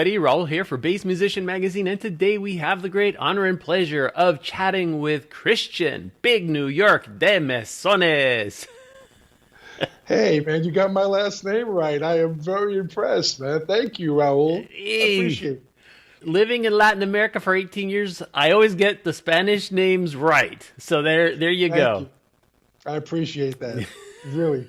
everybody. Raul here for Bass Musician Magazine, and today we have the great honor and pleasure of chatting with Christian, Big New York de Mesones. Hey, man, you got my last name right. I am very impressed, man. Thank you, Raul. I appreciate it. Living in Latin America for 18 years, I always get the Spanish names right. So there you Thank go. you. I appreciate that. Really.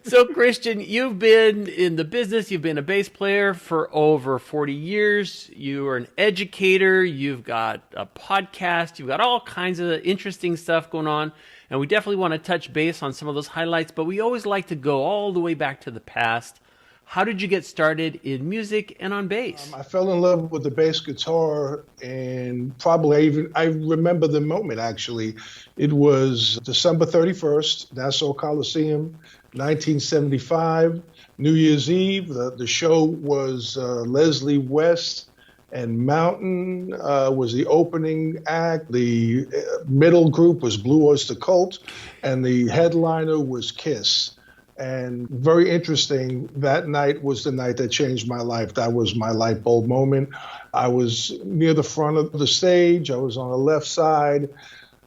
So, Christian, you've been in the business. You've been a bass player for over 40 years. You are an educator. You've got a podcast. You've got all kinds of interesting stuff going on. And we definitely want to touch base on some of those highlights. But we always like to go all the way back to the past. How did you get started in music and on bass? I fell in love with the bass guitar, and probably I remember the moment, actually. It was December 31st, Nassau Coliseum, 1975, New Year's Eve. The show was Leslie West and Mountain was the opening act. The middle group was Blue Oyster Cult, and the headliner was Kiss. And very interesting, that night was the night that changed my life. That was my light bulb moment. I was near the front of the stage. I was on the left side.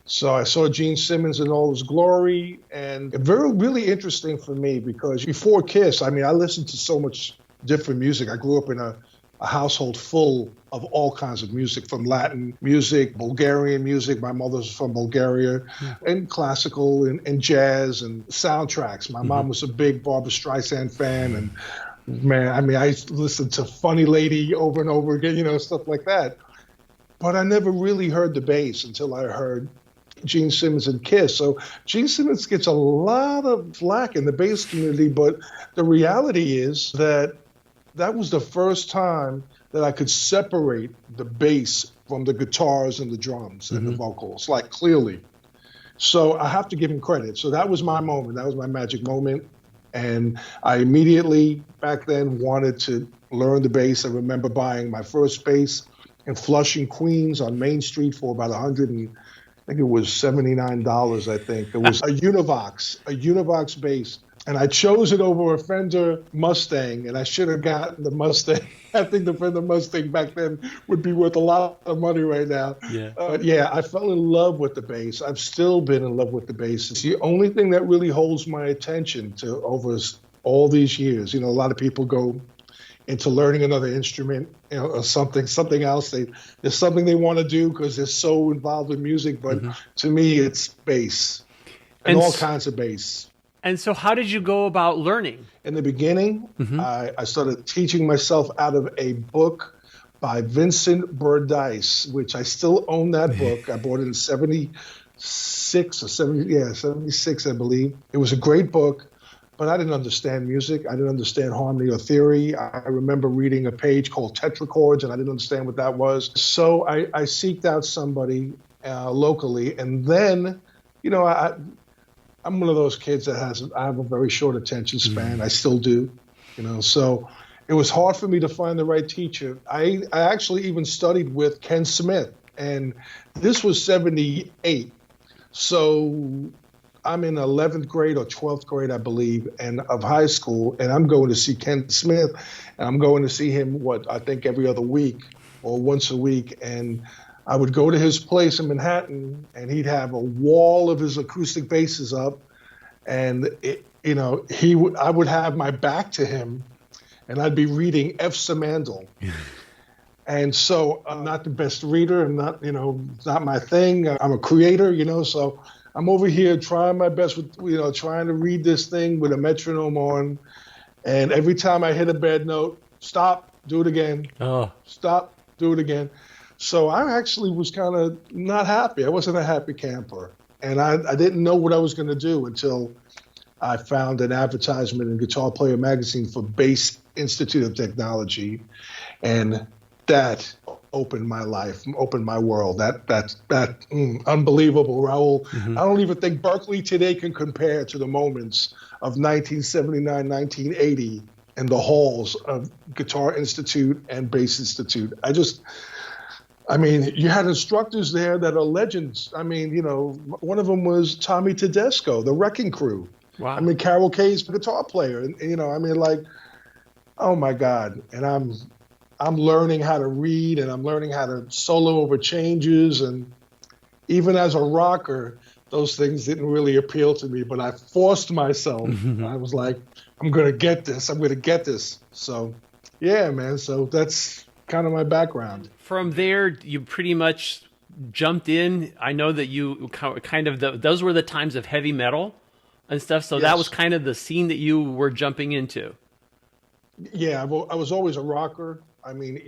So I saw Gene Simmons in all his glory. And really interesting for me because before Kiss, I listened to so much different music. I grew up in a household full of all kinds of music, from Latin music, Bulgarian music. My mother's from Bulgaria, and classical and jazz and soundtracks. My mom was a big Barbra Streisand fan, and man, I listened to Funny Lady over and over again, stuff like that. But I never really heard the bass until I heard Gene Simmons and Kiss. So Gene Simmons gets a lot of flack in the bass community, but the reality is that was the first time that I could separate the bass from the guitars and the drums and the vocals, like clearly. So I have to give him credit. So that was my moment. That was my magic moment. And I immediately back then wanted to learn the bass. I remember buying my first bass in Flushing, Queens on Main Street for about I think it was $79, I think. It was a Univox bass. And I chose it over a Fender Mustang, and I should have gotten the Mustang. I think the Fender Mustang back then would be worth a lot of money right now. Yeah. I fell in love with the bass. I've still been in love with the bass. It's the only thing that really holds my attention to over all these years. A lot of people go into learning another instrument, or something else. There's something they want to do because they're so involved in music. But to me, it's bass and all kinds of bass. And so how did you go about learning? In the beginning, I started teaching myself out of a book by Vincent Burdeiss, which I still own that book. I bought it in 76 or 76, I believe. It was a great book, but I didn't understand music. I didn't understand harmony or theory. I remember reading a page called tetrachords, and I didn't understand what that was. So I seeked out somebody locally, and then, I'm one of those kids that I have a very short attention span. I still do, so it was hard for me to find the right teacher. I actually even studied with Ken Smith, and this was 78. So I'm in 11th grade or 12th grade, I believe, and of high school, and I'm going to see Ken Smith, and I'm going to see him, I think every other week or once a week, and I would go to his place in Manhattan, and he'd have a wall of his acoustic basses up, and I would have my back to him, and I'd be reading F. Samandel. And so I'm not the best reader, and it's not my thing. I'm a creator, so I'm over here trying my best with, trying to read this thing with a metronome on, and every time I hit a bad note, stop, do it again. Stop, do it again. So I actually was kind of not happy. I wasn't a happy camper. And I didn't know what I was going to do until I found an advertisement in Guitar Player magazine for Bass Institute of Technology. And that opened my life, opened my world. Unbelievable, Raul. I don't even think Berkeley today can compare to the moments of 1979, 1980 in the halls of Guitar Institute and Bass Institute. You had instructors there that are legends. One of them was Tommy Tedesco, the Wrecking Crew. Wow. Carol Kay's guitar player. And oh my God. And I'm learning how to read and I'm learning how to solo over changes. And even as a rocker, those things didn't really appeal to me, but I forced myself. I was like, I'm going to get this. I'm going to get this. So, yeah, man. So that's kind of my background. From there, you pretty much jumped in. I know that you kind of, those were the times of heavy metal and stuff. So that was kind of the scene that you were jumping into. Yeah, I was always a rocker. I mean,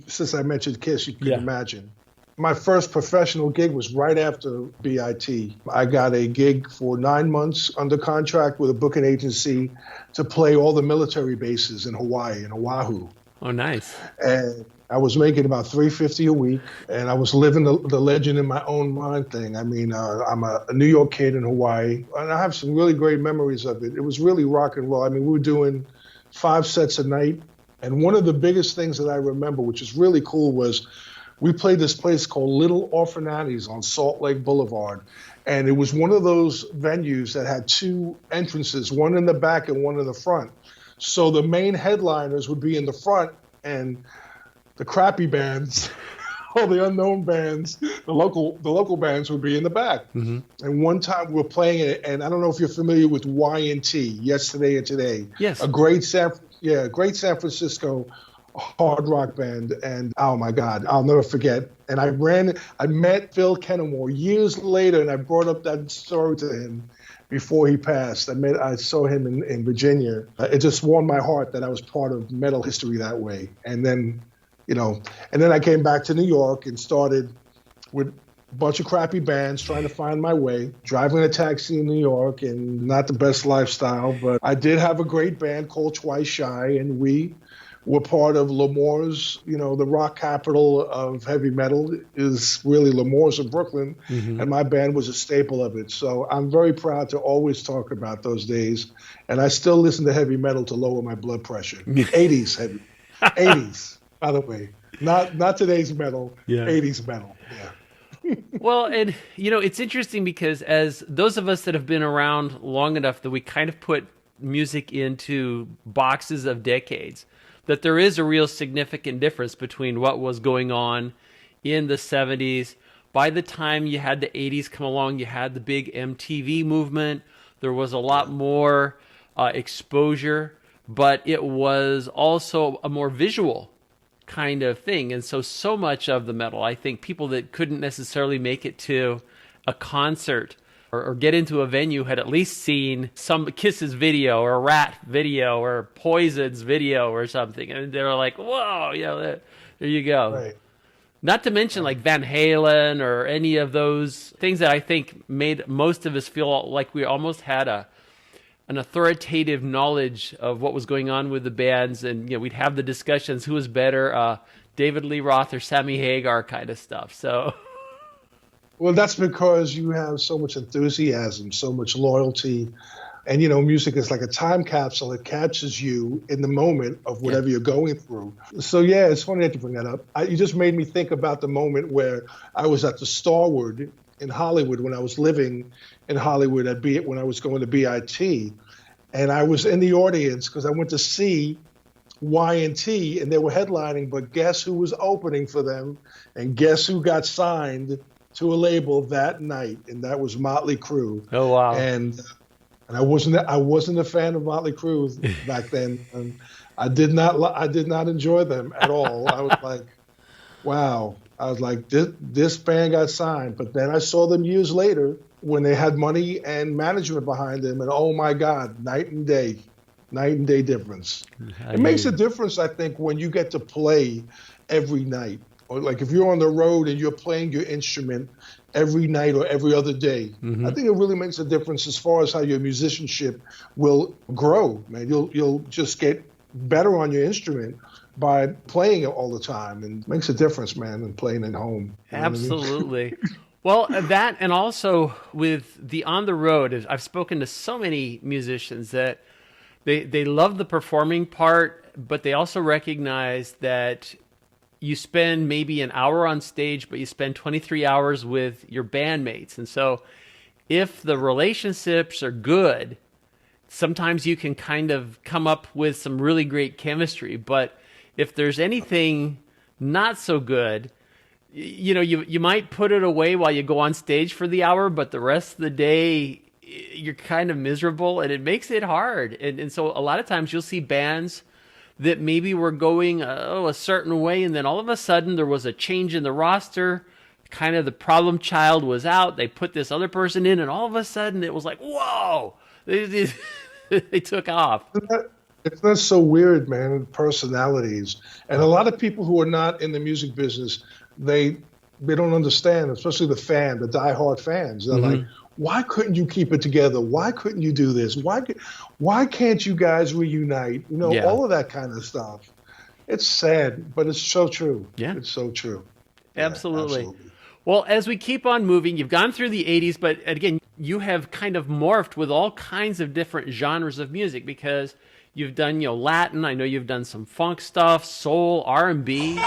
since I mentioned Kiss, you can imagine. My first professional gig was right after BIT. I got a gig for 9 months under contract with a booking agency to play all the military bases in Hawaii, in Oahu. Oh, nice. And I was making about $350 a week, and I was living the legend in my own mind thing. I mean, I'm a New York kid in Hawaii, and I have some really great memories of it. It was really rock and roll. I mean, we were doing 5 sets a night, and one of the biggest things that I remember, which is really cool, was we played this place called Little Orphan Annie's on Salt Lake Boulevard. And it was one of those venues that had 2 entrances, one in the back and one in the front. So the main headliners would be in the front, and the crappy bands, all the unknown bands, the local bands would be in the back. Mm-hmm. And one time we were playing it, and I don't know if you're familiar with Y&T, Yesterday and Today. Yes. A great San Francisco hard rock band, and oh my God, I'll never forget. And I met Phil Kennemore years later, and I brought up that story to him before he passed. I saw him in Virginia. It just warmed my heart that I was part of metal history that way. And then, I came back to New York and started with a bunch of crappy bands trying to find my way, driving a taxi in New York, and not the best lifestyle, but I did have a great band called Twice Shy, and we were part of L'Amour's, the rock capital of heavy metal is really L'Amour's in Brooklyn, and my band was a staple of it. So I'm very proud to always talk about those days, and I still listen to heavy metal to lower my blood pressure. 80s heavy, 80s, by the way, not today's metal, 80s metal. Yeah. Well, and it's interesting because as those of us that have been around long enough that we kind of put music into boxes of decades, that there is a real significant difference between what was going on in the 70s. By the time you had the 80s come along, you had the big MTV movement. There was a lot more exposure, but it was also a more visual kind of thing. And so much of the metal, I think people that couldn't necessarily make it to a concert or get into a venue had at least seen some Kiss's video or Rat video or Poison's video or something. And they're like, whoa, there you go. Right. Not to mention like Van Halen or any of those things that I think made most of us feel like we almost had an authoritative knowledge of what was going on with the bands. And, we'd have the discussions, who was better, David Lee Roth or Sammy Hagar kind of stuff. So... Well, that's because you have so much enthusiasm, so much loyalty. And, music is like a time capsule. It catches you in the moment of whatever you're going through. So, yeah, it's funny that you bring that up. You just made me think about the moment where I was at the Starwood in Hollywood when I was living in Hollywood when I was going to BIT. And I was in the audience because I went to see Y&T, and they were headlining, but guess who was opening for them? And guess who got signed to a label that night, and that was Motley Crue. Oh wow! And I wasn't a fan of Motley Crue back then. I did not enjoy them at all. I was like, wow. I was like, this band got signed, but then I saw them years later when they had money and management behind them, and oh my God, night and day difference. It makes a difference, I think, when you get to play every night. Or like if you're on the road and you're playing your instrument every night or every other day, I think it really makes a difference as far as how your musicianship will grow, man. You'll just get better on your instrument by playing it all the time, and it makes a difference, man, than playing at home. Absolutely. I mean? Well, that, and also with the on the road, I've spoken to so many musicians that they love the performing part, but they also recognize that you spend maybe an hour on stage, but you spend 23 hours with your bandmates. And so if the relationships are good, sometimes you can kind of come up with some really great chemistry. But if there's anything not so good, you might put it away while you go on stage for the hour, but the rest of the day you're kind of miserable, and it makes it hard. And so a lot of times you'll see bands that maybe were going a certain way, and then all of a sudden there was a change in the roster. Kind of the problem child was out. They put this other person in, and all of a sudden it was like, whoa, they took off. It's not so weird, man. Personalities, and a lot of people who are not in the music business, they don't understand, especially the diehard fans. They're like, why couldn't you keep it together? Why couldn't you do this? Why can't you guys reunite? All of that kind of stuff. It's sad, but it's so true. Yeah, it's so true. Absolutely. Yeah, absolutely. Well, as we keep on moving, you've gone through the 80s, but again, you have kind of morphed with all kinds of different genres of music, because you've done, Latin. I know you've done some funk stuff, soul, R&B.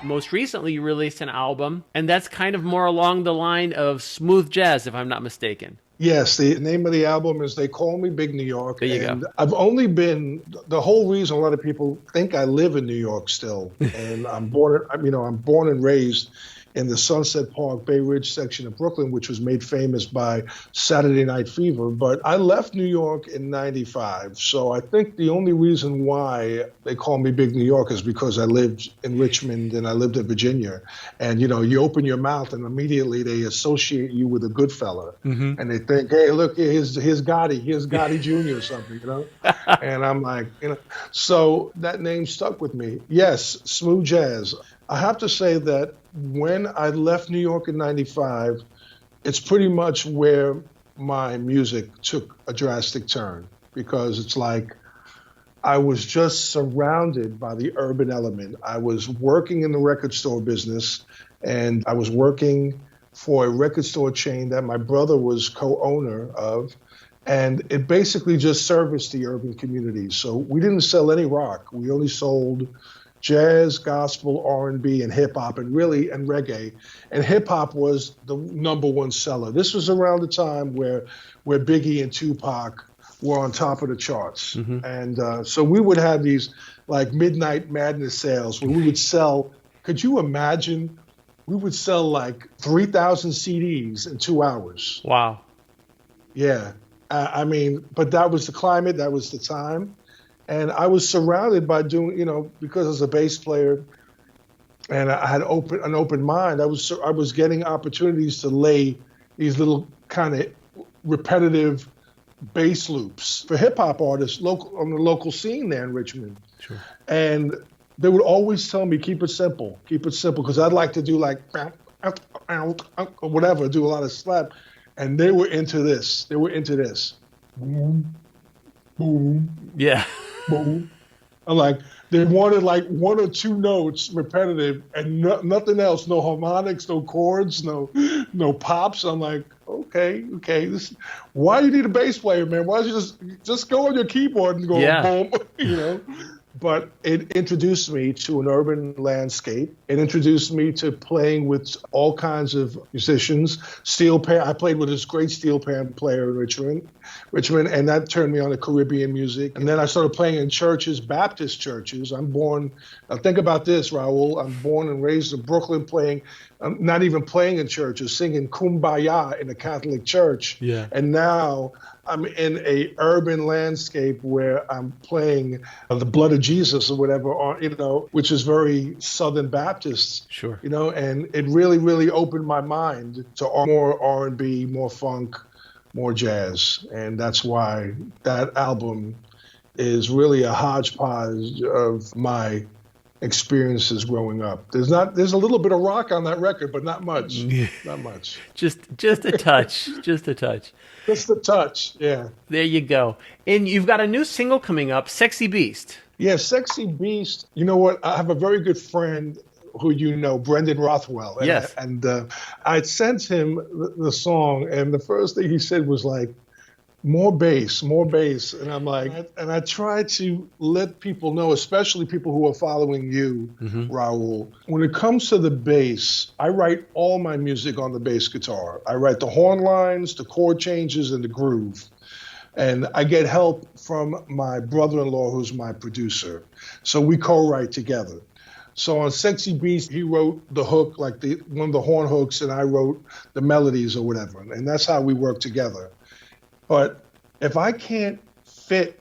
Most recently, you released an album, and that's kind of more along the line of smooth jazz, if I'm not mistaken. Yes, the name of the album is They Call Me Big New York. There you go. I've only been, the whole reason a lot of people think I live in New York still, and I'm born and raised in the Sunset Park, Bay Ridge section of Brooklyn, which was made famous by Saturday Night Fever. But I left New York in 95. So I think the only reason why they call me Big New York is because I lived in Richmond and I lived in Virginia. And, you open your mouth and immediately they associate you with a good fella. Mm-hmm. And they think, hey, look, here's Gotti Jr. or something, And I'm like, so that name stuck with me. Yes, smooth jazz. I have to say that when I left New York in 95, it's pretty much where my music took a drastic turn, because it's like I was just surrounded by the urban element. I was working in the record store business, and I was working for a record store chain that my brother was co-owner of, and it basically just serviced the urban community. So we didn't sell any rock. We only sold jazz, gospel, R&B, and hip-hop, and reggae. And hip-hop was the number one seller. This was around the time where Biggie and Tupac were on top of the charts. Mm-hmm. And so we would have these like midnight madness sales where we would sell, could you imagine, we would sell like 3,000 CDs in 2 hours. Wow. Yeah. But that was the climate, that was the time. And I was surrounded by doing, because as a bass player, and I had an open mind, I was getting opportunities to lay these little kind of repetitive bass loops for hip hop artists on the local scene there in Richmond. Sure. And they would always tell me, keep it simple, because I'd like to do like or whatever, do a lot of slap, and they were into this. Boom, boom. Yeah. Boom. I'm like, they wanted like one or two notes repetitive and nothing else, no harmonics, no chords, no pops. I'm like, okay. Why do you need a bass player, man? Why don't you just go on your keyboard and go boom, But it introduced me to an urban landscape. It introduced me to playing with all kinds of musicians. Steel pan. I played with this great steel pan player in Richmond, and that turned me on to Caribbean music. And then I started playing in churches, Baptist churches. Now think about this, Raul. I'm born and raised in Brooklyn, I'm not even playing in churches, singing Kumbaya in a Catholic church. Yeah. And now I'm in a urban landscape where I'm playing the Blood of Jesus or whatever, which is very Southern Baptist. Sure. And it really, really opened my mind to more R&B, more funk, more jazz. And that's why that album is really a hodgepodge of my experiences growing up. There's a little bit of rock on that record, but not much. Not much. Just a touch. Just a touch. Just a touch, yeah. There you go. And you've got a new single coming up, Sexy Beast. Yeah, Sexy Beast. You know what? I have a very good friend who you know, Brendan Rothwell. And Yes. I sent him the song, and the first thing he said was like, more bass, more bass. And I'm like, and I try to let people know, especially people who are following you, Raul, when it comes to the bass, I write all my music on the bass guitar. I write the horn lines, the chord changes, and the groove. And I get help from my brother-in-law, who's my producer. So we co-write together. So on Sexy Beast, he wrote the hook, like one of the horn hooks, and I wrote the melodies or whatever. And that's how we work together. But if I can't fit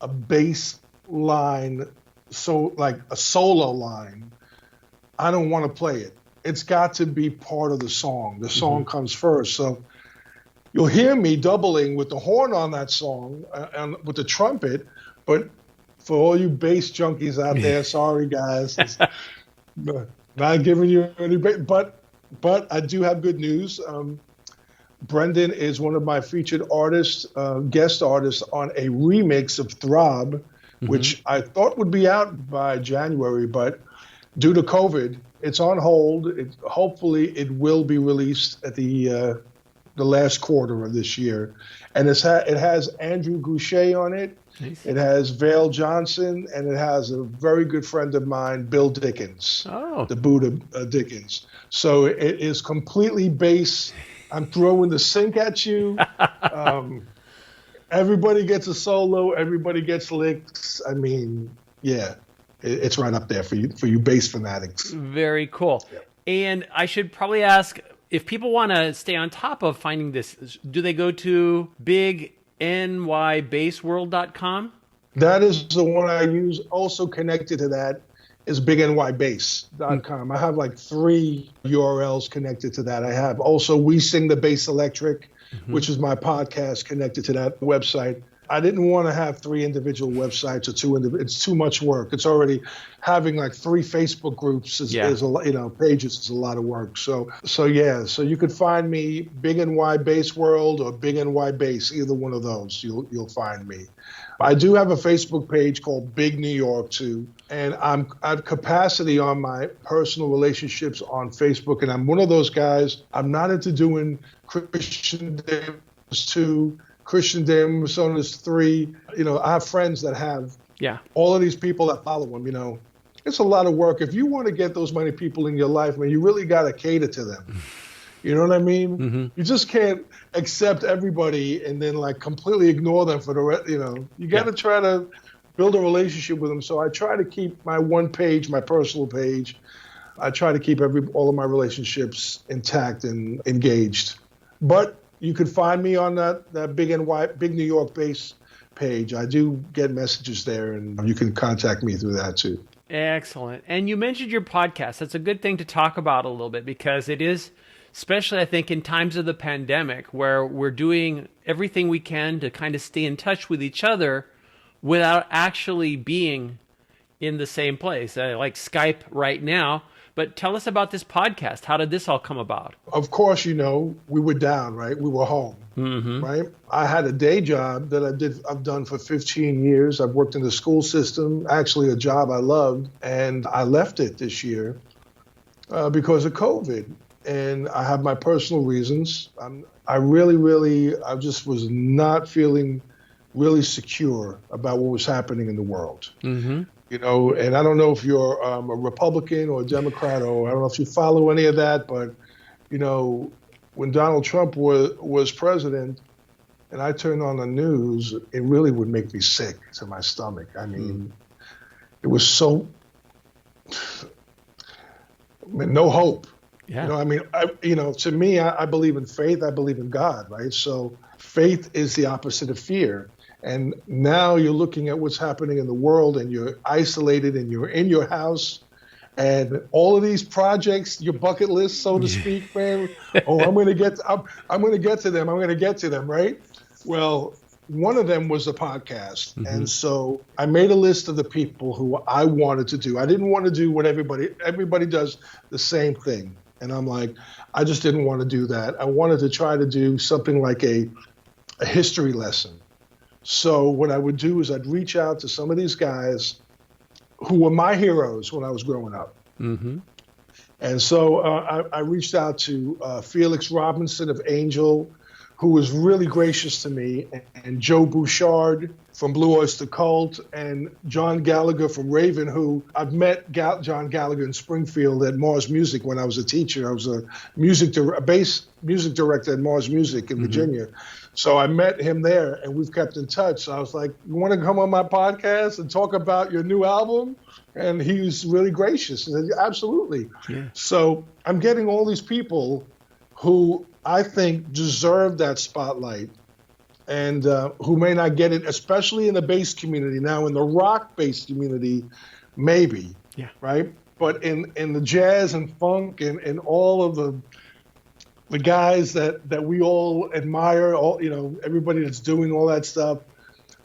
a bass line, so like a solo line, I don't want to play it. It's got to be part of the song. The song comes first. So you'll hear me doubling with the horn on that song and with the trumpet. But for all you bass junkies out there, sorry guys, it's not giving you any bass. But I do have good news. Brendan is one of my featured artists, guest artists on a remix of Throb, which I thought would be out by January, but due to COVID, it's on hold. Hopefully it will be released at the last quarter of this year. And it has Andrew Goucher on it. Nice. It has Vale Johnson, and it has a very good friend of mine, Bill Dickens, the Buddha Dickens. So it is completely bass. I'm throwing the sync at you. Everybody gets a solo. Everybody gets licks. I mean, yeah, it's right up there for you bass fanatics. Very cool. Yep. And I should probably ask, if people want to stay on top of finding this, do they go to bignybassworld.com? That is the one I use. Also connected to that is bignybass.com. I have like 3 URLs connected to that. I have also We Sing the Bass Electric, which is my podcast, connected to that website. I didn't want to have 3 individual websites or it's too much work. It's already having like 3 Facebook groups is a lot, pages is a lot of work. So you could find me Big NY Bass World or Big NY Bass, either one of those. You'll find me. I do have a Facebook page called Big New York too, and I have capacity on my personal relationships on Facebook, and I'm one of those guys. I'm not into doing Christian Davis 2, Christian Davis Mesones 3. I have friends that have all of these people that follow them. It's a lot of work. If you want to get those many people in your life, man, you really got to cater to them. You know what I mean? You just can't accept everybody and then like completely ignore them for the rest. You got to try to build a relationship with them. So I try to keep my one page, my personal page. I try to keep all of my relationships intact and engaged. But you could find me on that Big New York Bass page. I do get messages there, and you can contact me through that too. Excellent. And you mentioned your podcast. That's a good thing to talk about a little bit, because it is, especially I think in times of the pandemic, where we're doing everything we can to kind of stay in touch with each other without actually being in the same place, like Skype right now. But tell us about this podcast. How did this all come about? Of course, we were down, right? We were home, right? I had a day job that I've done for 15 years. I've worked in the school system, actually a job I loved, and I left it this year because of COVID. And I have my personal reasons. I just was not feeling really secure about what was happening in the world. And I don't know if you're a Republican or a Democrat, or I don't know if you follow any of that, but, when Donald Trump was president and I turned on the news, it really would make me sick to my stomach. I mean, it was so, no hope. Yeah. To me, I believe in faith. I believe in God, right? So faith is the opposite of fear. And now you're looking at what's happening in the world, and you're isolated, and you're in your house, And all of these projects, your bucket list, so to speak, man. Oh, I'm going to get to them. I'm going to get to them, right? Well, one of them was a podcast. Mm-hmm. And so I made a list of the people who I wanted to do. I didn't want to do what everybody does the same thing. And I'm like, I just didn't want to do that. I wanted to try to do something like a history lesson. So what I would do is I'd reach out to some of these guys who were my heroes when I was growing up. Mm-hmm. And so I reached out to Felix Robinson of Angel, who was really gracious to me, and Joe Bouchard from Blue Oyster Cult, and John Gallagher from Raven, who I've met John Gallagher in Springfield at Mars Music when I was a teacher. I was a bass music director at Mars Music in Virginia. So I met him there, and we've kept in touch. So I was like, you want to come on my podcast and talk about your new album? And he was really gracious. He said, absolutely. Yeah. So I'm getting all these people who I think deserve that spotlight and who may not get it, especially in the bass community. Now, in the rock bass community, maybe, right? But in the jazz and funk and all of the guys that we all admire, everybody that's doing all that stuff,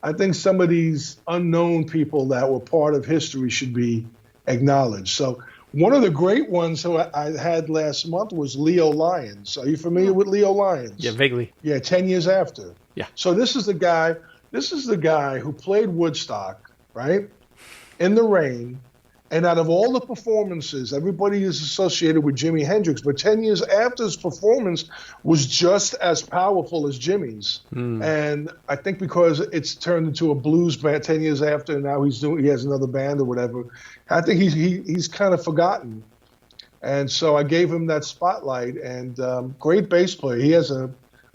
I think some of these unknown people that were part of history should be acknowledged. So one of the great ones who I had last month was Leo Lyons. Are you familiar with Leo Lyons? Yeah, vaguely. Yeah, 10 years after. Yeah. So this is the guy who played Woodstock, right, in the rain. And out of all the performances, everybody is associated with Jimi Hendrix, but 10 years after his performance was just as powerful as Jimmy's. And I think because it's turned into a blues band 10 years after, and now he has another band or whatever, I think he's kind of forgotten. And so I gave him that spotlight, and great bass player. He has a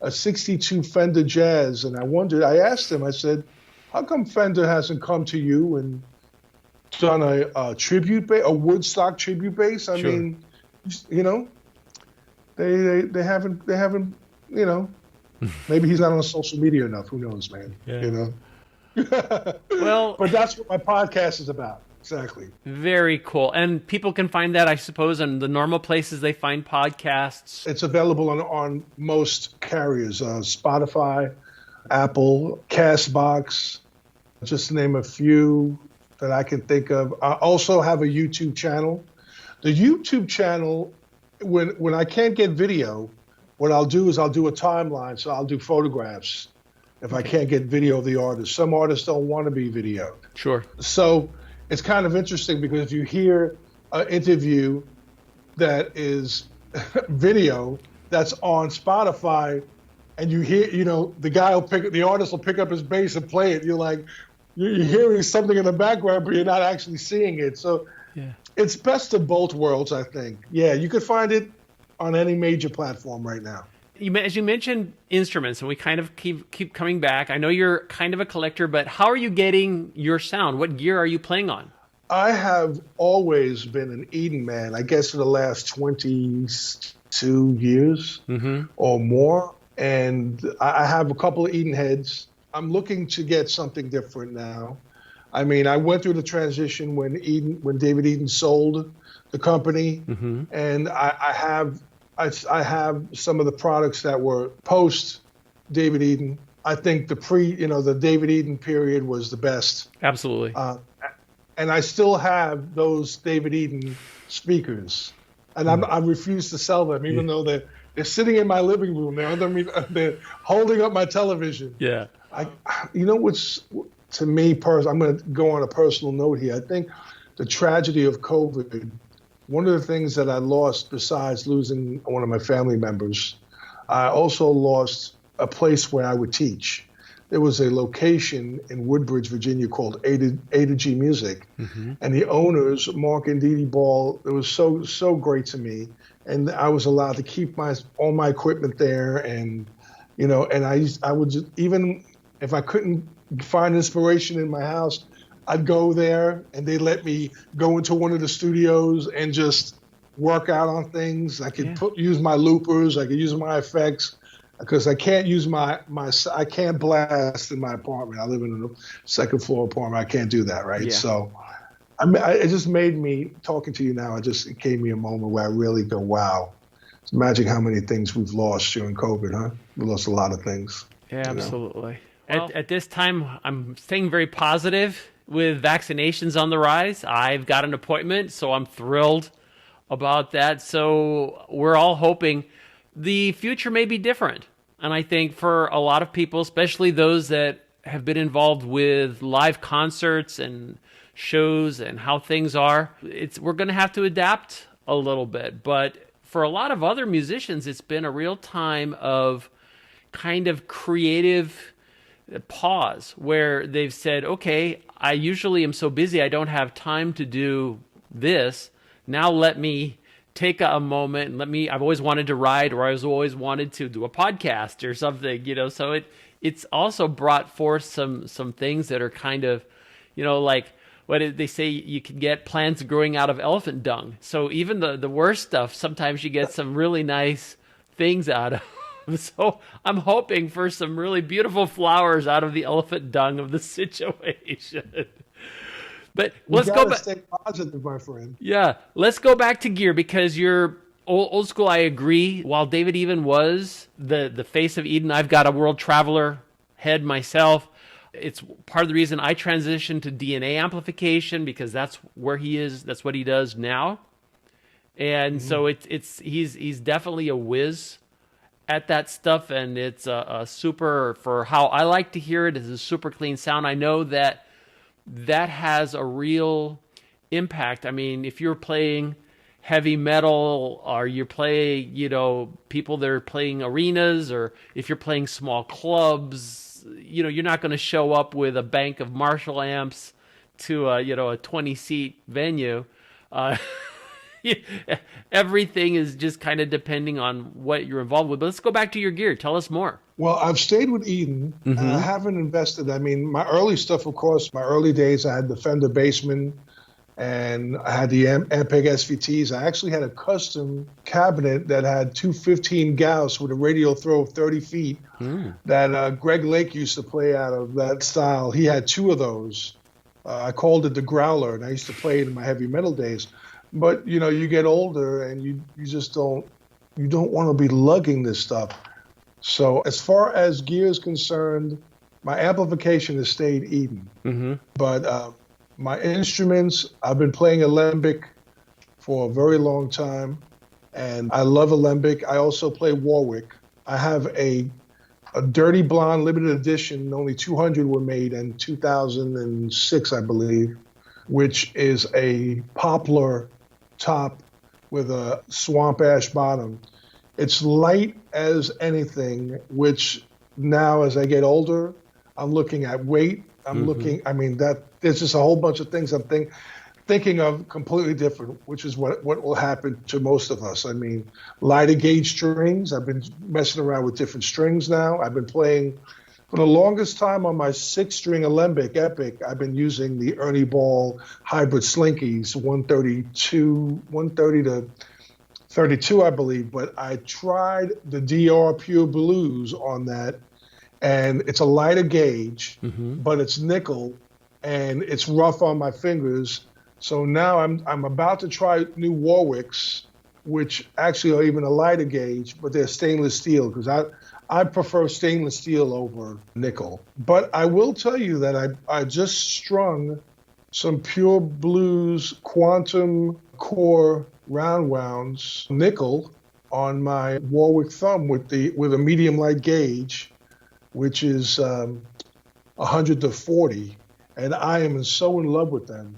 62 Fender Jazz, and I asked him, I said, how come Fender hasn't come to you and done a tribute bass, a Woodstock tribute bass? I mean, they haven't, maybe he's not on social media enough. Who knows, man? Yeah. Well, but that's what my podcast is about. Exactly. Very cool. And people can find that, I suppose, in the normal places they find podcasts. It's available on most carriers, Spotify, Apple, Castbox, just to name a few that I can think of. I also have a YouTube channel. The YouTube channel, when I can't get video, what I'll do is I'll do a timeline. So I'll do photographs if I can't get video of the artist. Some artists don't want to be videoed. Sure. So it's kind of interesting because if you hear an interview that is video that's on Spotify and you hear, the artist will pick up his bass and play it. You're like, you're hearing something in the background, but you're not actually seeing it. So it's best of both worlds, I think. Yeah, you could find it on any major platform right now. As you mentioned instruments, and we kind of keep coming back. I know you're kind of a collector, but how are you getting your sound? What gear are you playing on? I have always been an Eden man, I guess for the last 22 years or more. And I have a couple of Eden heads. I'm looking to get something different now. I mean, I went through the transition when David Eden sold the company, and I have some of the products that were post David Eden. I think the David Eden period was the best. Absolutely. And I still have those David Eden speakers, and I refuse to sell them, even though they're sitting in my living room. They're holding up my television. Yeah. What's to me personally, I'm going to go on a personal note here. I think the tragedy of COVID, one of the things that I lost besides losing one of my family members, I also lost a place where I would teach. There was a location in Woodbridge, Virginia called A to G Music. And the owners, Mark and Dee Dee Ball, it was so great to me. And I was allowed to keep all my equipment there. And, and I would just, even if I couldn't find inspiration in my house, I'd go there and they let me go into one of the studios and just work out on things. I could use my loopers, I could use my effects, because I can't use I can't blast in my apartment. I live in a second floor apartment. I can't do that, right? Yeah. So I mean, it just made me, talking to you now, it gave me a moment where I really go, wow. Imagine how many things we've lost during COVID, huh? We lost a lot of things. Yeah, absolutely. At this time, I'm staying very positive with vaccinations on the rise. I've got an appointment, so I'm thrilled about that. So we're all hoping the future may be different. And I think for a lot of people, especially those that have been involved with live concerts and shows and how things are, we're going to have to adapt a little bit. But for a lot of other musicians, it's been a real time of kind of creative pause where they've said, okay, I usually am so busy I don't have time to do this. Now let me take a moment and I've always wanted to write, or I've always wanted to do a podcast or something, so it's also brought forth some things that are kind of, like what did they say, you can get plants growing out of elephant dung. So even the worst stuff, sometimes you get some really nice things out of. So I'm hoping for some really beautiful flowers out of the elephant dung of the situation. But let's go back. Stay positive, my friend. Yeah, let's go back to gear, because you're old school. I agree. While David Even was the face of Eden, I've got a world traveler head myself. It's part of the reason I transitioned to DNA amplification, because that's where he is. That's what he does now. And so he's definitely a whiz at that stuff, and it's a super, for how I like to hear it, is a super clean sound. I know that has a real impact. I mean, if you're playing heavy metal, or you're playing, people that are playing arenas, or if you're playing small clubs, you're not going to show up with a bank of Marshall amps to a 20-seat venue. Everything is just kind of depending on what you're involved with. But let's go back to your gear. Tell us more. Well, I've stayed with Eden, and I haven't invested. I mean, my early stuff, of course, my early days, I had the Fender Bassman, and I had the Ampeg SVTs. I actually had a custom cabinet that had 215 Gauss with a radial throw of 30 feet that Greg Lake used to play out of, that style. He had two of those. I called it the Growler, and I used to play it in my heavy metal days. But, you get older, and you just don't want to be lugging this stuff. So as far as gear is concerned, my amplification has stayed Eden. But my instruments, I've been playing alembic for a very long time, and I love alembic. I also play Warwick. I have a Dirty Blonde limited edition. Only 200 were made in 2006, I believe, which is a poplar top with a swamp ash bottom. It's light as anything, which now as I get older, I'm looking at weight. There's just a whole bunch of things I'm thinking of completely different, which is what will happen to most of us. I mean, lighter gauge strings. I've been messing around with different strings now. I've been playing for the longest time on my 6-string alembic Epic. I've been using the Ernie Ball hybrid Slinkies, 130 to 32, I believe. But I tried the DR Pure Blues on that, and it's a lighter gauge, but it's nickel, and it's rough on my fingers. So now I'm about to try new Warwicks, which actually are even a lighter gauge, but they're stainless steel, because I prefer stainless steel over nickel. But I will tell you that I just strung some Pure Blues Quantum Core round wounds nickel on my Warwick Thumb with a medium light gauge, which is 100 to 40, and I am so in love with them.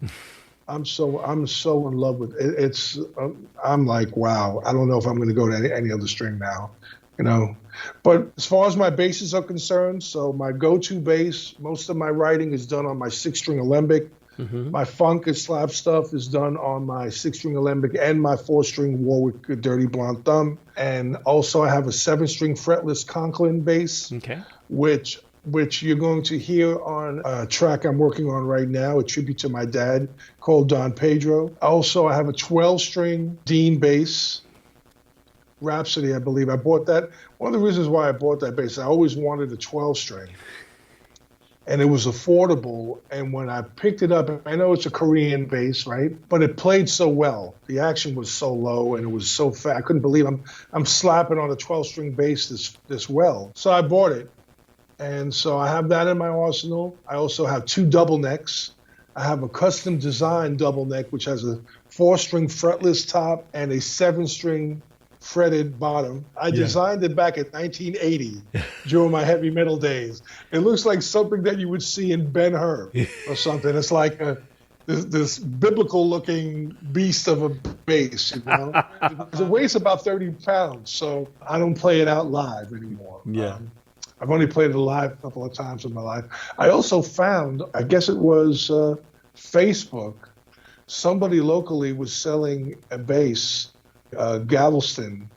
I'm so in love with it. It's I'm like, wow. I don't know if I'm going to go to any other string now, But as far as my basses are concerned, so my go-to bass, most of my writing is done on my 6-string alembic. My funk and slap stuff is done on my 6-string alembic and my 4-string Warwick Dirty Blonde Thumb. And also I have a 7-string fretless Conklin bass, which you're going to hear on a track I'm working on right now, a tribute to my dad called Don Pedro. Also, I have a 12-string Dean bass, Rhapsody, I believe. I bought that. One of the reasons why I bought that bass, I always wanted a 12-string. and it was affordable. And when I picked it up, I know it's a Korean bass, right? But it played so well. The action was so low and it was so fast. I couldn't believe I'm slapping on a 12-string bass this well. So I bought it. And so I have that in my arsenal. I also have 2 double necks. I have a custom designed double neck, which has a 4-string fretless top and a 7-string fretted bottom. I designed it back in 1980 during my heavy metal days. It looks like something that you would see in Ben-Hur or something. It's like this biblical looking beast of a bass, you know. It weighs about 30 pounds, so I don't play it out live anymore. Yeah. I've only played it live a couple of times in my life. I also found, I guess it was Facebook, somebody locally was selling a bass, Galveston,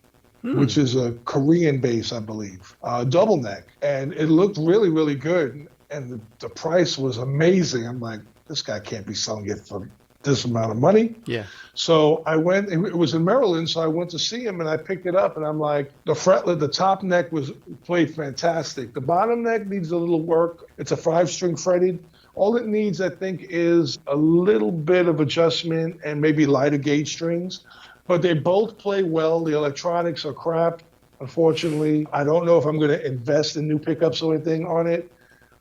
which is a Korean bass, I believe, double neck. And it looked really, really good. And the price was amazing. I'm like, this guy can't be selling it for this amount of money. Yeah. So I went, it was in Maryland, so I went to see him and I picked it up and I'm like, the fretlet, the top neck was played fantastic. The bottom neck needs a little work. It's a 5-string fretted. All it needs, I think, is a little bit of adjustment and maybe lighter gauge strings. But they both play well. The electronics are crap, unfortunately. I don't know if I'm going to invest in new pickups or anything on it.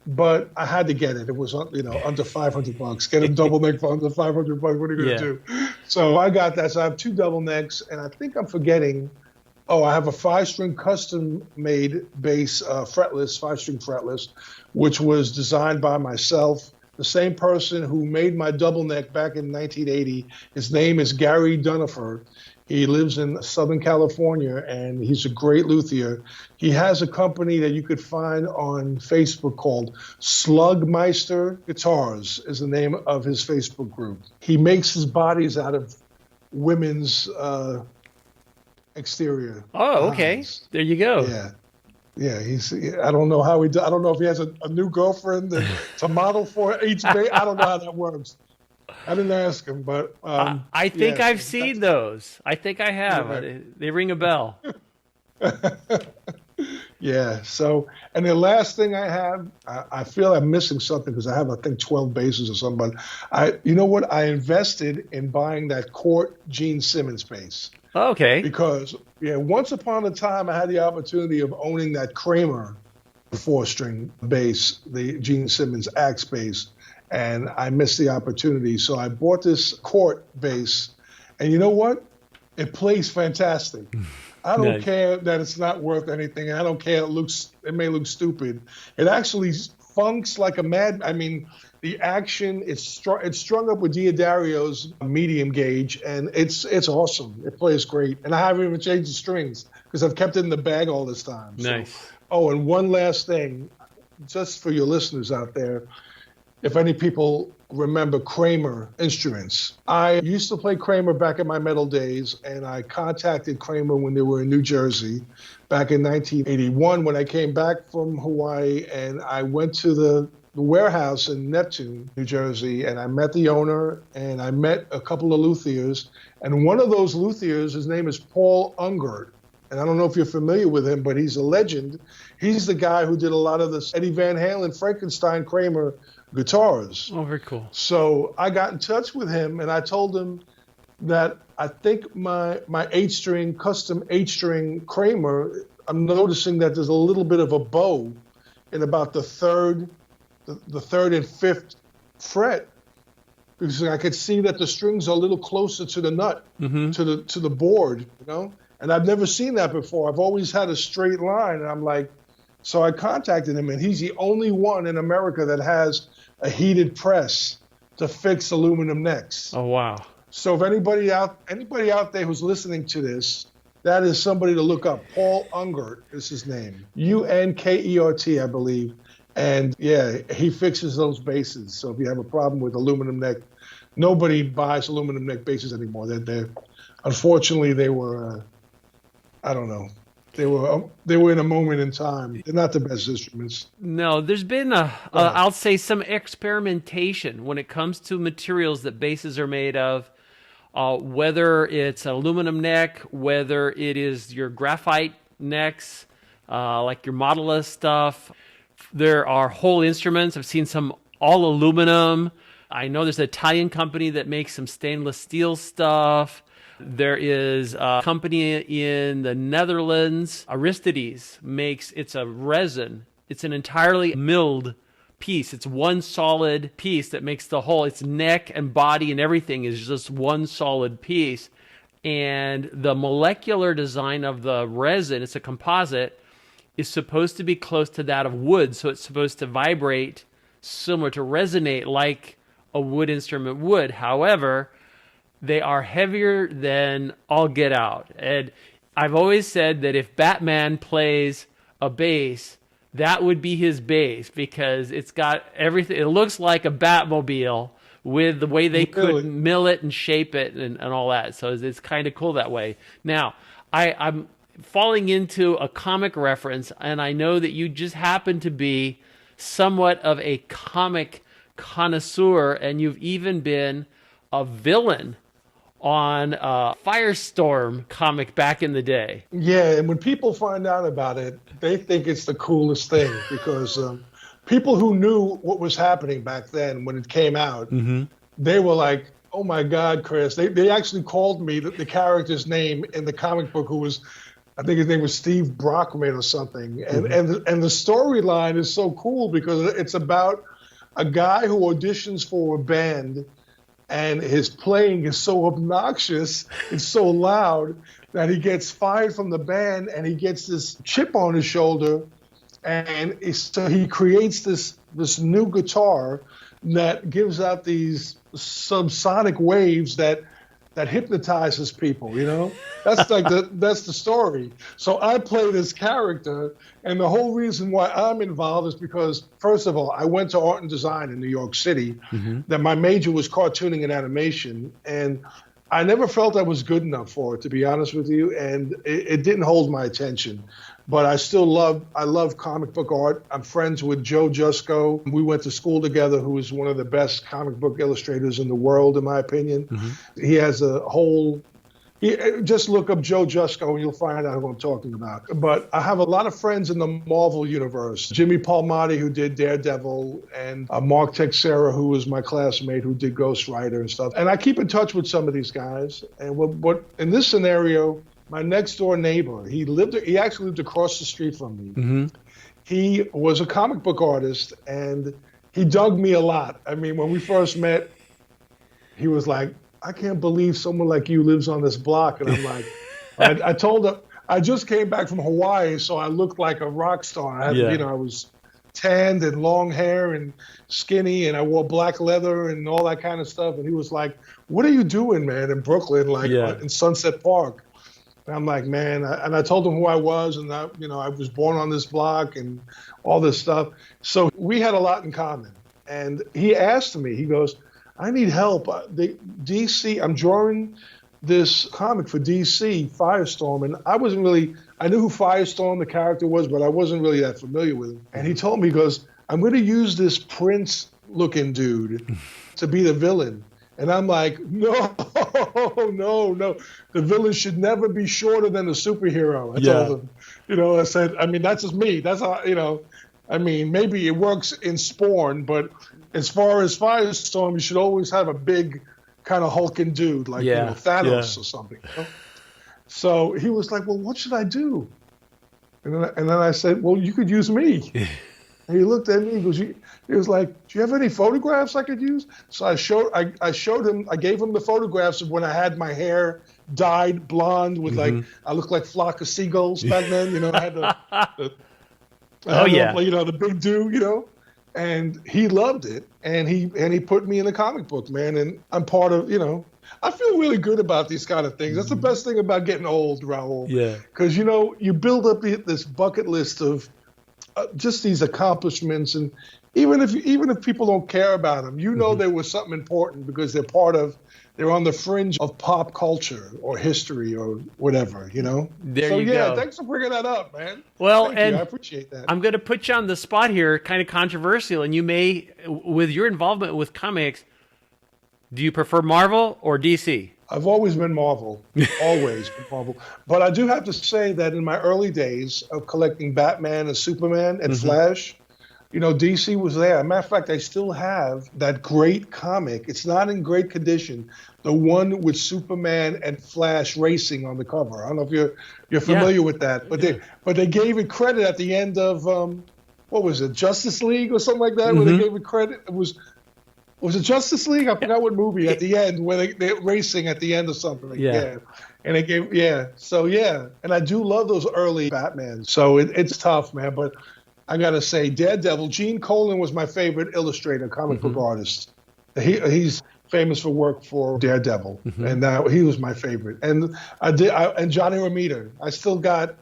But I had to get it. It was, under $500. Get a double neck for under $500. What are you going to do? So I got that. So I have 2 double necks, and I think I'm forgetting. Oh, I have a 5-string custom-made bass, fretless, 5-string fretless, which was designed by myself. The same person who made my double neck back in 1980. His name is Gary Dunford. He lives in Southern California, and he's a great luthier. He has a company that you could find on Facebook called Slugmeister Guitars is the name of his Facebook group. He makes his bodies out of women's exterior. Oh, okay. Bodies. There you go. Yeah. Yeah, I don't know how I don't know if he has a new girlfriend to model for each day. I don't know how that works. I didn't ask him, but I think I've seen those. I think I have. Yeah. They ring a bell. Yeah. So, and the last thing I have, I feel I'm missing something because I have, I think, 12 basses or something. But you know what? I invested in buying that Court Gene Simmons bass. Okay. Because once upon a time, I had the opportunity of owning that Kramer 4-string bass, the Gene Simmons Axe bass. And I missed the opportunity. So I bought this Court bass. And you know what? It plays fantastic. I don't care that it's not worth anything. I don't care it may look stupid. It actually funks like a mad. I mean, the action is strung up with Diodario's medium gauge, and it's awesome. It plays great. And I haven't even changed the strings because I've kept it in the bag all this time. Nice. So, oh, and one last thing, just for your listeners out there. If any people remember Kramer instruments, I used to play Kramer back in my metal days, and I contacted Kramer when they were in New Jersey back in 1981 when I came back from Hawaii, and I went to the warehouse in Neptune, New Jersey, and I met the owner, and I met a couple of luthiers, and one of those luthiers, his name is Paul Ungert. And I don't know if you're familiar with him, but he's a legend. He's the guy who did a lot of this Eddie Van Halen, Frankenstein, Kramer guitars. Oh, very cool. So I got in touch with him and I told him that I think my 8-string, custom 8-string Kramer, I'm noticing that there's a little bit of a bow in about the third and 5th fret, because I could see that the strings are a little closer to the nut, to the board, you know? And I've never seen that before. I've always had a straight line. And I'm like, so I contacted him, and he's the only one in America that has a heated press to fix aluminum necks. Oh, wow. So if anybody out there who's listening to this, that is somebody to look up. Paul Ungert is his name. Unkert, I believe. And yeah, he fixes those basses. So if you have a problem with aluminum neck, nobody buys aluminum neck basses anymore. Unfortunately, they were, I don't know. They were in a moment in time. They're not the best instruments. No, there's been I'll say some experimentation when it comes to materials that basses are made of, whether it's aluminum neck, whether it is your graphite necks, like your Modulus stuff. There are whole instruments. I've seen some all aluminum. I know there's an Italian company that makes some stainless steel stuff. There is a company in the Netherlands, Aristides, it's a resin. It's an entirely milled piece. It's one solid piece that makes the whole, its neck and body and everything is just one solid piece. And the molecular design of the resin, it's a composite, is supposed to be close to that of wood. So it's supposed to vibrate similar, to resonate like a wood instrument would. However, they are heavier than all get out. And I've always said that if Batman plays a bass, that would be his bass, because it's got everything. It looks like a Batmobile with the way they could mill it and shape it and all that. So it's kind of cool that way. Now, I'm falling into a comic reference, and I know that you just happen to be somewhat of a comic connoisseur, and you've even been a villain on a Firestorm comic back in the day. Yeah, and when people find out about it, they think it's the coolest thing, because people who knew what was happening back then when it came out, they were like, oh my God, Chris. They actually called me the character's name in the comic book, who was, I think his name was Steve Brockman or something. And the storyline is so cool, because it's about a guy who auditions for a band, and his playing is so obnoxious, it's so loud, that he gets fired from the band, and he gets this chip on his shoulder, and so he creates this new guitar that gives out these subsonic waves that hypnotizes people, you know? That's like that's the story. So I play this character, and the whole reason why I'm involved is because, first of all, I went to art and design in New York City. That my major was cartooning and animation, and I never felt I was good enough for it, to be honest with you, and it didn't hold my attention. But I love comic book art. I'm friends with Joe Jusko. We went to school together, who is one of the best comic book illustrators in the world, in my opinion. He has just look up Joe Jusko and you'll find out who I'm talking about. But I have a lot of friends in the Marvel universe. Jimmy Palmiotti, who did Daredevil, and Mark Texeira, who was my classmate, who did Ghost Rider and stuff. And I keep in touch with some of these guys. And what in this scenario, my next door neighbor, he actually lived across the street from me. He was a comic book artist, and he dug me a lot. I mean, when we first met, he was like, I can't believe someone like you lives on this block. And I'm like, I told him, I just came back from Hawaii, so I looked like a rock star. I was tanned and long hair and skinny, and I wore black leather and all that kind of stuff. And he was like, what are you doing, man, in Brooklyn, in Sunset Park? And I'm like, man, and I told him who I was, and I was born on this block and all this stuff. So we had a lot in common. And he asked me, he goes, I need help. DC, I'm drawing this comic for DC, Firestorm, and I knew who Firestorm, the character, was, but I wasn't really that familiar with him. And he told me, he goes, I'm going to use this Prince-looking dude to be the villain. And I'm like, no. The villain should never be shorter than the superhero. I told him. I said, I mean, that's just me. That's how, I mean, maybe it works in Spawn, but as far as Firestorm, you should always have a big kind of hulking dude, like Thanos or something. So he was like, well, what should I do? And then I said, well, you could use me. And he looked at me, he was like, do you have any photographs I could use? So I showed him, I gave him the photographs of when I had my hair dyed blonde with I looked like flock of seagulls back then, I had the big do, and he loved it. And he put me in the comic book, man. And I'm part of, I feel really good about these kind of things. That's the best thing about getting old, Raul. Yeah. Because, you build up this bucket list of just these accomplishments, and even if people don't care about them, there was something important because they're on the fringe of pop culture or history or whatever, There you go. Thanks for bringing that up, man. Well, Thank you. I appreciate that. I'm going to put you on the spot here, kind of controversial, and you may, with your involvement with comics, do you prefer Marvel or DC? I've always been Marvel, always been Marvel. But I do have to say that in my early days of collecting Batman and Superman and Flash, DC was there. As a matter of fact, I still have that great comic. It's not in great condition. The one with Superman and Flash racing on the cover. I don't know if you're familiar with that, but they gave it credit at the end of what was it, Justice League or something like that, where they gave it credit. Was it Justice League? I forgot what movie at the end where they're racing at the end or something. Yeah. And they gave and I do love those early Batman. So it's tough, man, but I gotta say, Daredevil. Gene Colan was my favorite illustrator, comic book artist. He's famous for work for Daredevil, and he was my favorite. And and Johnny Romita. I still got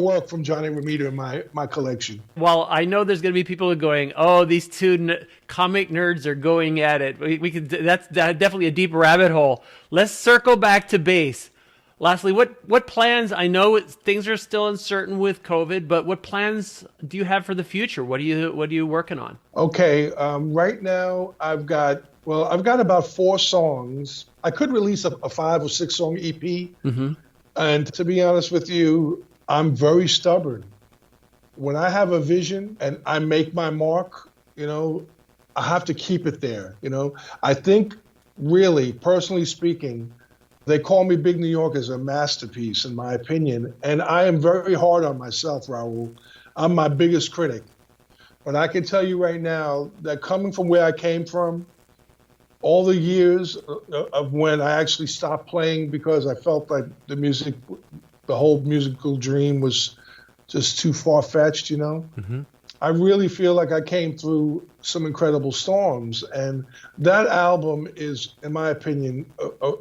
work from Johnny Romita in my collection. Well, I know there's going to be people who are going, "Oh, these two comic nerds are going at it." We could. That's definitely a deep rabbit hole. Let's circle back to bass. Lastly, what plans? I know things are still uncertain with COVID, but what plans do you have for the future? What are you working on? Okay, right now I've got about 4 songs. I could release a 5 or 6 song EP, and to be honest with you, I'm very stubborn. When I have a vision and I make my mark, I have to keep it there. I think, really, personally speaking, they call me Big New York as a masterpiece, in my opinion. And I am very hard on myself, Raul. I'm my biggest critic. But I can tell you right now that coming from where I came from, all the years of when I actually stopped playing because I felt like the whole musical dream was just too far-fetched, I really feel like I came through some incredible storms. And that album is, in my opinion,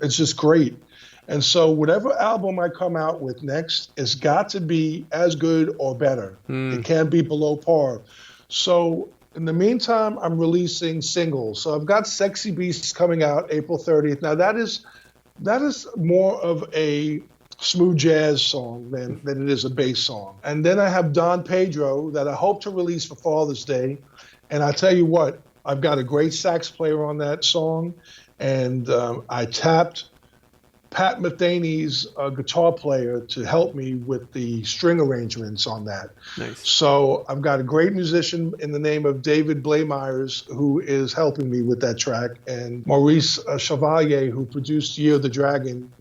it's just great. And so whatever album I come out with next has got to be as good or better. It can't be below par. So in the meantime, I'm releasing singles. So I've got Sexy Beasts coming out April 30th. Now that is more of a smooth jazz song than it is a bass song. And then I have Don Pedro that I hope to release for Father's Day. And I tell you what, I've got a great sax player on that song. And I tapped Pat Metheny's guitar player to help me with the string arrangements on that. Nice. So I've got a great musician in the name of David Blaymeyers who is helping me with that track. And Maurice Chevalier, who produced Year of the Dragon,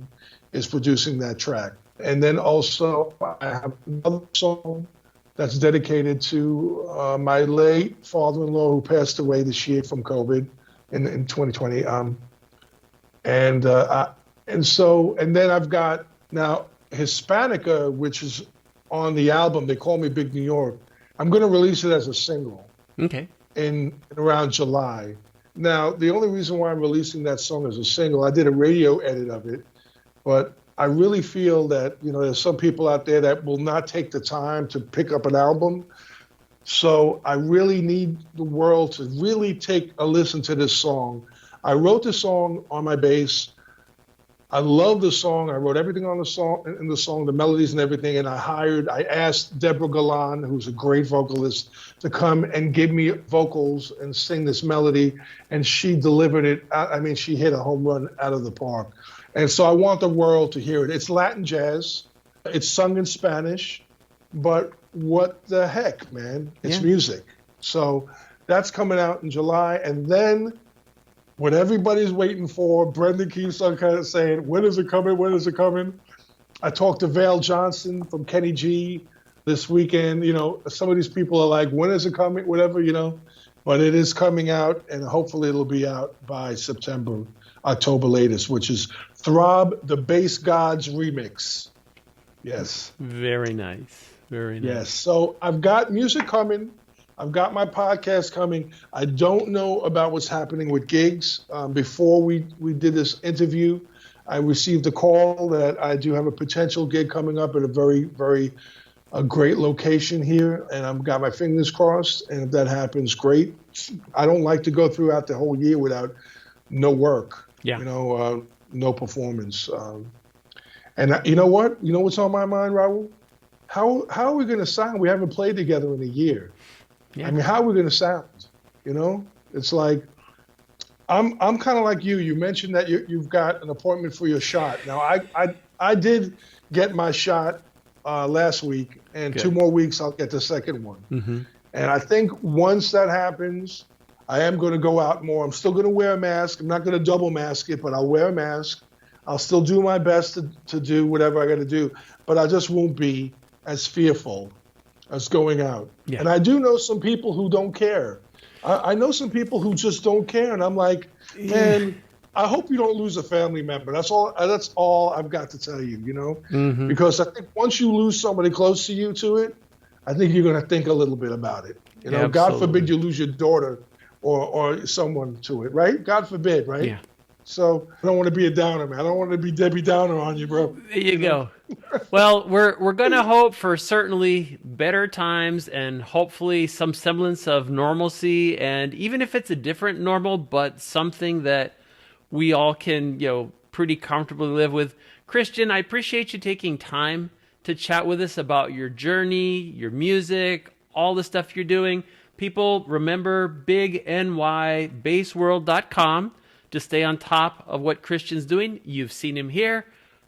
is producing that track. And then also I have another song that's dedicated to my late father-in-law who passed away this year from COVID in 2020. And then I've got now Hispanica, which is on the album. They call me Big New York. I'm going to release it as a single. Okay. In around July. Now, the only reason why I'm releasing that song as a single, I did a radio edit of it. But I really feel that, there's some people out there that will not take the time to pick up an album. So I really need the world to really take a listen to this song. I wrote the song on my bass. I love the song. I wrote everything on the song, the melodies and everything. And I asked Deborah Galan, who's a great vocalist, to come and give me vocals and sing this melody. And she delivered it. I mean, she hit a home run out of the park. And so I want the world to hear it. It's Latin jazz. It's sung in Spanish. But what the heck, man? It's music. So that's coming out in July. And then what everybody's waiting for, Brendan keeps on kind of saying, when is it coming? When is it coming? I talked to Vale Johnson from Kenny G this weekend. Some of these people are like, when is it coming? Whatever, But it is coming out, and hopefully it'll be out by September, October latest, which is Throb, the Bass Gods remix. Yes. Very nice. Very nice. Yes. So I've got music coming. I've got my podcast coming. I don't know about what's happening with gigs. Before we did this interview, I received a call that I do have a potential gig coming up at a very, very great location here, and I've got my fingers crossed. And if that happens, great. I don't like to go throughout the whole year without no work. Yeah. No performance. And you know what? You know what's on my mind, Raul? How are we going to sound? We haven't played together in a year. Yeah. I mean, how are we going to sound? It's like I'm kind of like you. You mentioned that you've got an appointment for your shot. Now, I did get my shot last week, and Good. 2 more weeks I'll get the second one. Mm-hmm. And I think once that happens, I am going to go out more. I'm still going to wear a mask. I'm not going to double mask it, but I'll wear a mask. I'll still do my best to do whatever I got to do, but I just won't be as fearful as going out. Yeah. And I do know some people who don't care. I know some people who just don't care, and I'm like, man, I hope you don't lose a family member. That's all I've got to tell you, mm-hmm. Because I think once you lose somebody close to you to it, I think you're going to think a little bit about it. God forbid you lose your daughter or someone to it, right? God forbid, right? Yeah. So I don't want to be a downer, man. I don't want to be Debbie Downer on you, bro. There you go. Well, we're going to hope for certainly better times and hopefully some semblance of normalcy. And even if it's a different normal, but something that we all can, pretty comfortably live with. Christian, I appreciate you taking time to chat with us about your journey, your music, all the stuff you're doing. People, remember bigNYBassWorld.com to stay on top of what Christian's doing. You've seen him here.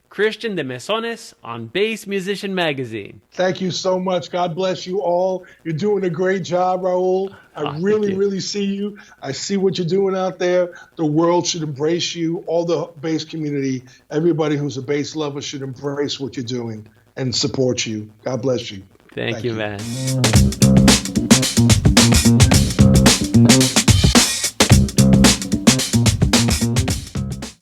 Christian de Mesones on Bass Musician Magazine. Thank you so much. God bless you all. You're doing a great job, Raul. I really see you. I see what you're doing out there. The world should embrace you. All the bass community, everybody who's a bass lover should embrace what you're doing and support you. God bless you. Thank you, man.